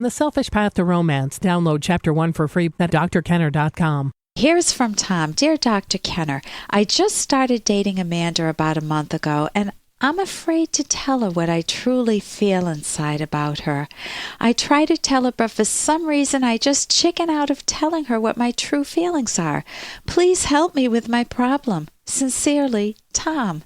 The Selfish Path to Romance. Download Chapter 1 for free at drkenner.com. Here's from Tom. Dear Dr. Kenner, I just started dating Amanda about a month ago, and I'm afraid to tell her what I truly feel inside about her. I try to tell her, but for some reason I just chicken out of telling her what my true feelings are. Please help me with my problem. Sincerely, Tom.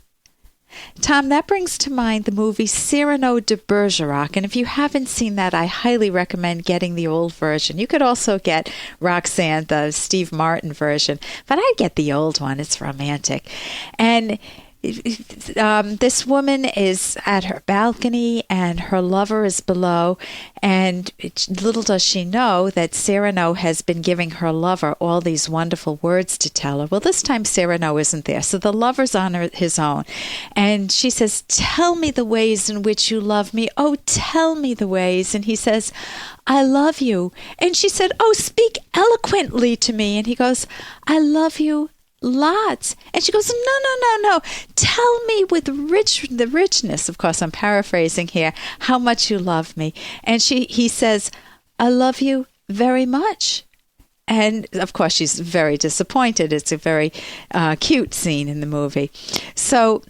Tom, that brings to mind the movie Cyrano de Bergerac, and if you haven't seen that, I highly recommend getting the old version. You could also get Roxanne, the Steve Martin version, but I'd get the old one. It's romantic. And this woman is at her balcony and her lover is below, and little does she know that Cyrano has been giving her lover all these wonderful words to tell her. Well, this time Cyrano isn't there, so the lover's on his own, and she says, "Tell me the ways in which you love me. Oh, tell me the ways." And he says, "I love you." And she said, "Oh, speak eloquently to me." And he goes, "I love you lots." And she goes, no. Tell me with the richness, of course, I'm paraphrasing here, how much you love me. And he says, "I love you very much." And, of course, she's very disappointed. It's a very cute scene in the movie. So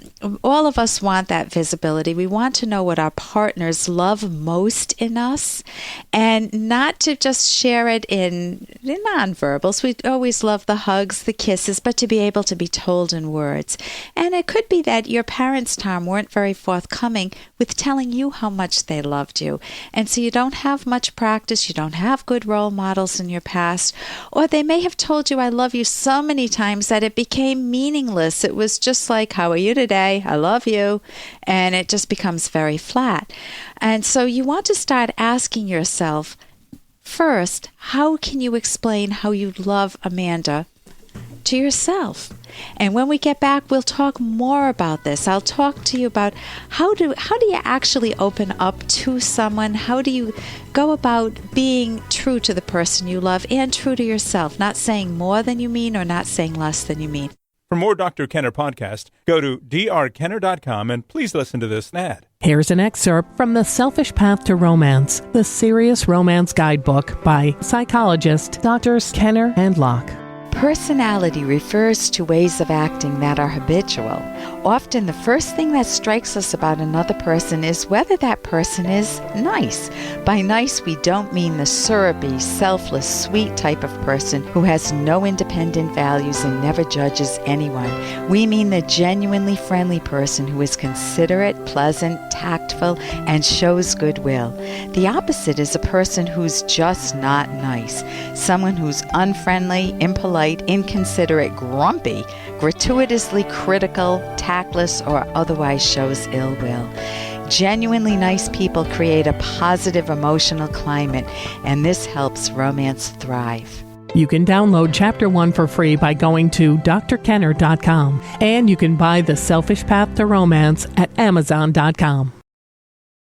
all of us want that visibility. We want to know what our partners love most in us, and not to just share it in nonverbals. We always love the hugs, the kisses, but to be able to be told in words. And it could be that your parents, Tom, weren't very forthcoming with telling you how much they loved you. And so you don't have much practice. You don't have good role models in your past. Or they may have told you, "I love you," so many times that it became meaningless. It was just like, "How are you today? I love you." And it just becomes very flat. And so you want to start asking yourself, first, how can you explain how you love Amanda to yourself? And when we get back, we'll talk more about this. I'll talk to you about how do you actually open up to someone? How do you go about being true to the person you love and true to yourself, not saying more than you mean or not saying less than you mean. For more Dr. Kenner podcasts, go to drkenner.com and please listen to this ad. Here's an excerpt from The Selfish Path to Romance, the Serious Romance Guidebook by psychologists Drs. Kenner and Locke. Personality refers to ways of acting that are habitual. Often the first thing that strikes us about another person is whether that person is nice. By nice, we don't mean the syrupy, selfless, sweet type of person who has no independent values and never judges anyone. We mean the genuinely friendly person who is considerate, pleasant, tactful, and shows goodwill. The opposite is a person who's just not nice. Someone who's unfriendly, impolite, inconsiderate, grumpy, gratuitously critical, tactless, or otherwise shows ill will. Genuinely nice people create a positive emotional climate, and this helps romance thrive. You can download Chapter 1 for free by going to drkenner.com, and you can buy The Selfish Path to Romance at amazon.com.